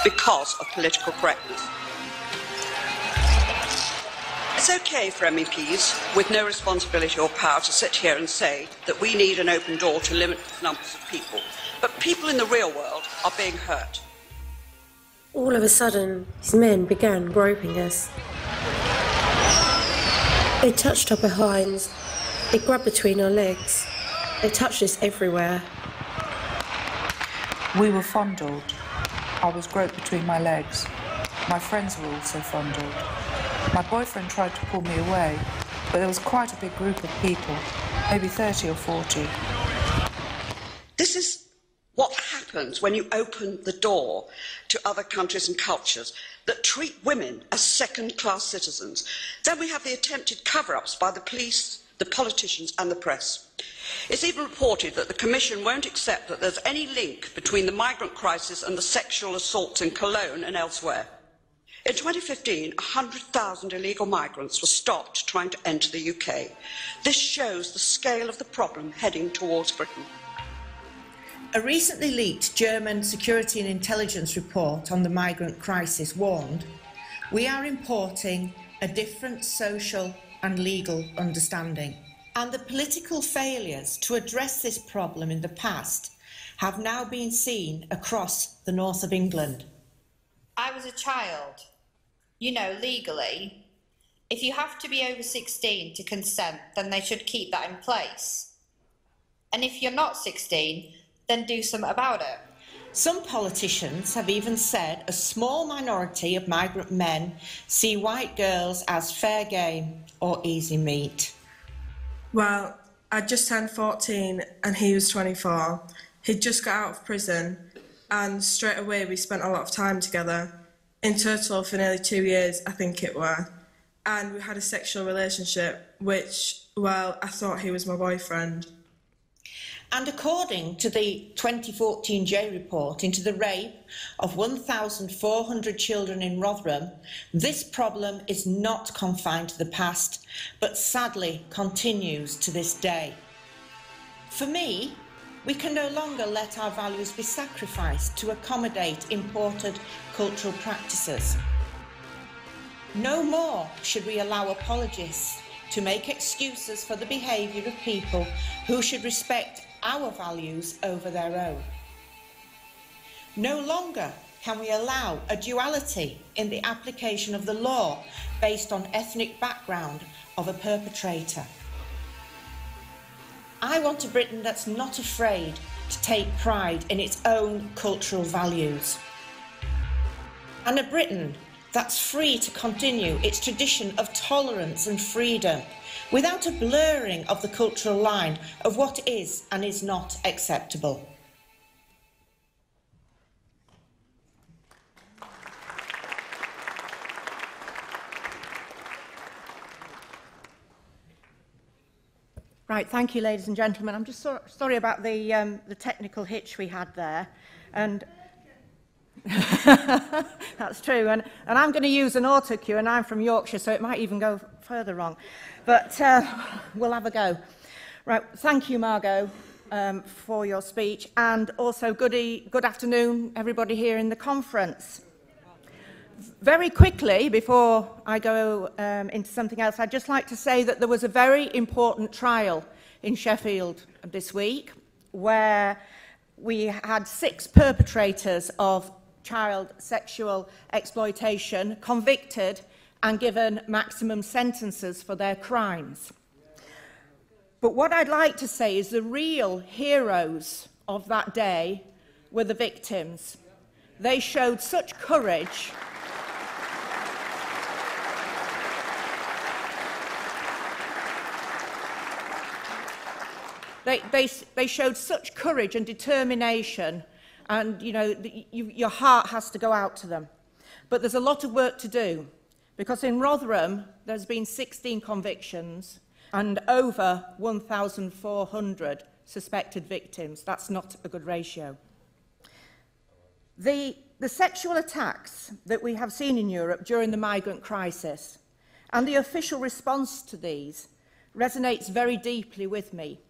because of political correctness. It's okay for MEPs with no responsibility or power to sit here and say that we need an open door to limit the numbers of people, but people in the real world are being hurt. All of a sudden, these men began groping us. They touched our behinds, they grabbed between our legs, they touched us everywhere. We were fondled. I was groped between my legs. My friends were also fondled. My boyfriend tried to pull me away, but there was quite a big group of people, maybe 30 or 40. This is what happens when you open the door to other countries and cultures that treat women as second-class citizens. Then we have the attempted cover-ups by the police, the politicians and the press. It's even reported that the Commission won't accept that there's any link between the migrant crisis and the sexual assaults in Cologne and elsewhere. In 2015, 100,000 illegal migrants were stopped trying to enter the UK. This shows the scale of the problem heading towards Britain. A recently leaked German security and intelligence report on the migrant crisis warned, "We are importing a different social and legal understanding." And the political failures to address this problem in the past have now been seen across the north of England. I was a child. You know, legally, if you have to be over 16 to consent, then they should keep that in place. And if you're not 16, then do something about it. Some politicians have even said a small minority of migrant men see white girls as fair game or easy meat. Well, I just turned 14 and he was 24. He'd just got out of prison and straight away we spent a lot of time together. In total for nearly 2 years, I think it were. And we had a sexual relationship, which, well, I thought he was my boyfriend. And according to the 2014 J report into the rape of 1,400 children in Rotherham, this problem is not confined to the past, but sadly continues to this day. For me, we can no longer let our values be sacrificed to accommodate imported cultural practices. No more should we allow apologists to make excuses for the behaviour of people who should respect our values over their own. No longer can we allow a duality in the application of the law based on ethnic background of a perpetrator. I want a Britain that's not afraid to take pride in its own cultural values. And a Britain that's free to continue its tradition of tolerance and freedom without a blurring of the cultural line of what is and is not acceptable. Right, thank you, ladies and gentlemen. I'm just sorry about the technical hitch we had there, and that's true. And I'm going to use an autocue, and I'm from Yorkshire, so it might even go further wrong. But we'll have a go. Right, thank you, Margot, for your speech, and also good afternoon, everybody here in the conference. Very quickly, before I go into something else, I'd just like to say that there was a very important trial in Sheffield this week where we had 6 perpetrators of child sexual exploitation convicted and given maximum sentences for their crimes. But what I'd like to say is the real heroes of that day were the victims. They showed such courage. They showed such courage and determination, and you know, your heart has to go out to them. But there's a lot of work to do, because in Rotherham there's been 16 convictions and over 1,400 suspected victims. That's not a good ratio. The sexual attacks that we have seen in Europe during the migrant crisis and the official response to these resonates very deeply with me.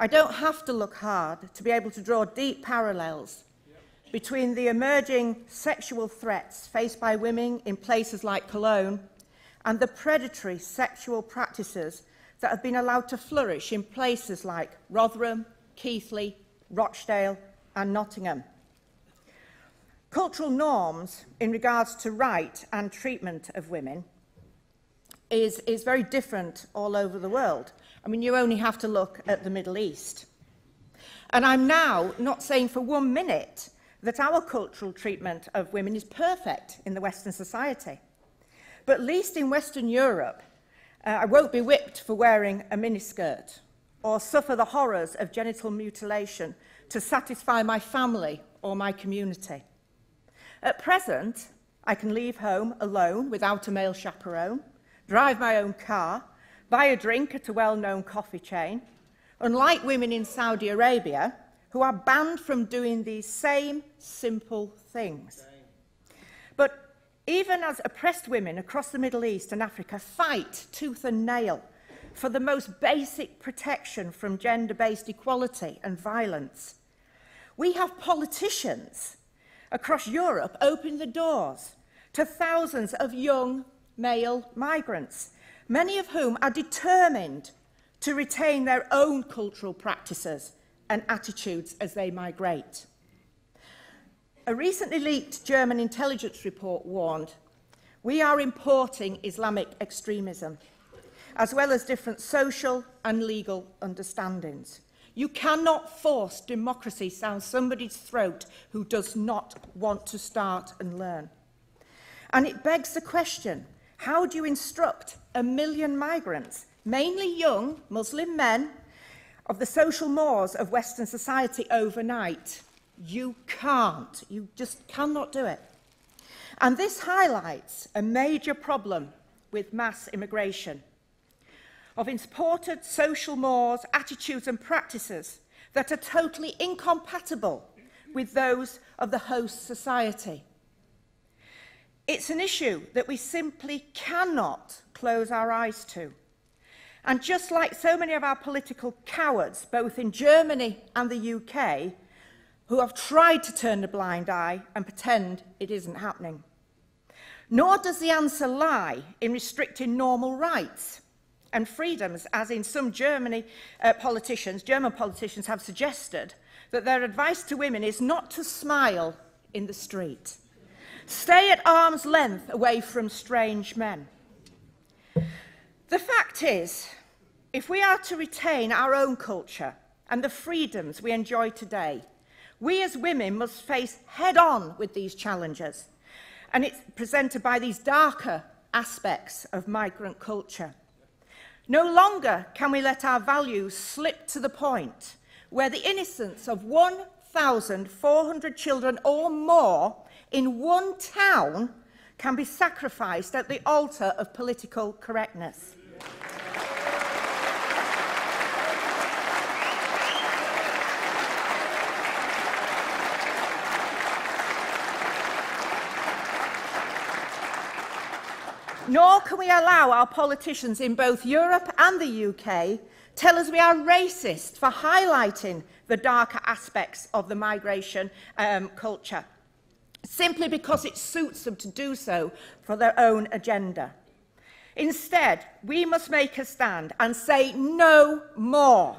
I don't have to look hard to be able to draw deep parallels between the emerging sexual threats faced by women in places like Cologne and the predatory sexual practices that have been allowed to flourish in places like Rotherham, Keighley, Rochdale and Nottingham. Cultural norms in regards to right and treatment of women is very different all over the world. I mean, you only have to look at the Middle East. And I'm now not saying for 1 minute that our cultural treatment of women is perfect in the Western society. But at least in Western Europe, I won't be whipped for wearing a miniskirt or suffer the horrors of genital mutilation to satisfy my family or my community. At present, I can leave home alone without a male chaperone, drive my own car, buy a drink at a well-known coffee chain, unlike women in Saudi Arabia, who are banned from doing these same simple things. But even as oppressed women across the Middle East and Africa fight tooth and nail for the most basic protection from gender-based equality and violence, we have politicians across Europe opening the doors to thousands of young male migrants, many of whom are determined to retain their own cultural practices and attitudes as they migrate. A recently leaked German intelligence report warned, we are importing Islamic extremism, as well as different social and legal understandings. You cannot force democracy down somebody's throat who does not want to start and learn. And it begs the question, how do you instruct 1 million migrants, mainly young Muslim men, of the social mores of Western society overnight? You can't. You just cannot do it. And this highlights a major problem with mass immigration, of imported social mores, attitudes and practices that are totally incompatible with those of the host society. It's an issue that we simply cannot close our eyes to. And just like so many of our political cowards, both in Germany and the UK, who have tried to turn a blind eye and pretend it isn't happening. Nor does the answer lie in restricting normal rights and freedoms, as in some German politicians have suggested that their advice to women is not to smile in the street. Stay at arm's length away from strange men. The fact is, if we are to retain our own culture and the freedoms we enjoy today, we as women must face head-on with these challenges, and it's presented by these darker aspects of migrant culture. No longer can we let our values slip to the point where the innocence of 1,400 children or more in one town can be sacrificed at the altar of political correctness. Nor can we allow our politicians in both Europe and the UK tell us we are racist for highlighting the darker aspects of the migration culture, simply because it suits them to do so for their own agenda. Instead, we must make a stand and say no more.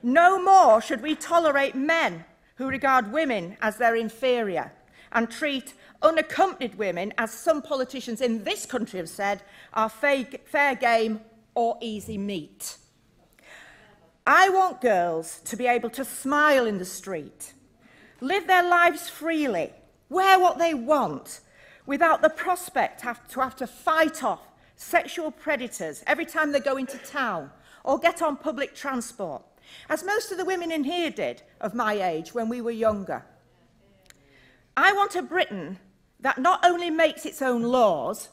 No more should we tolerate men who regard women as their inferior and treat unaccompanied women, as some politicians in this country have said, are fair game or easy meat. I want girls to be able to smile in the street, live their lives freely, wear what they want, without the prospect to have to fight off sexual predators every time they go into town or get on public transport, as most of the women in here did of my age when we were younger. I want a Britain that not only makes its own laws,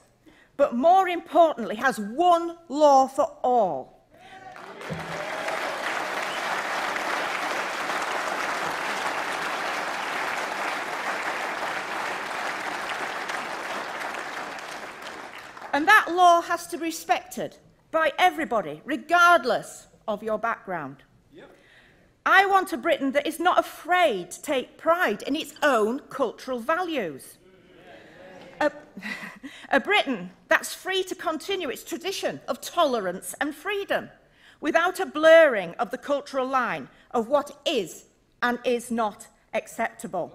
but more importantly has one law for all. And that law has to be respected by everybody, regardless of your background. I want a Britain that is not afraid to take pride in its own cultural values. A Britain that's free to continue its tradition of tolerance and freedom without a blurring of the cultural line of what is and is not acceptable.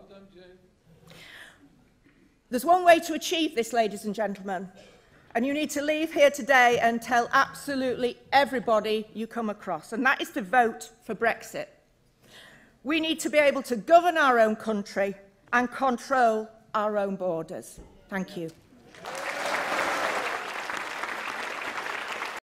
There's one way to achieve this, ladies and gentlemen, and you need to leave here today and tell absolutely everybody you come across, and that is to vote for Brexit. We need to be able to govern our own country and control our own borders. Thank you.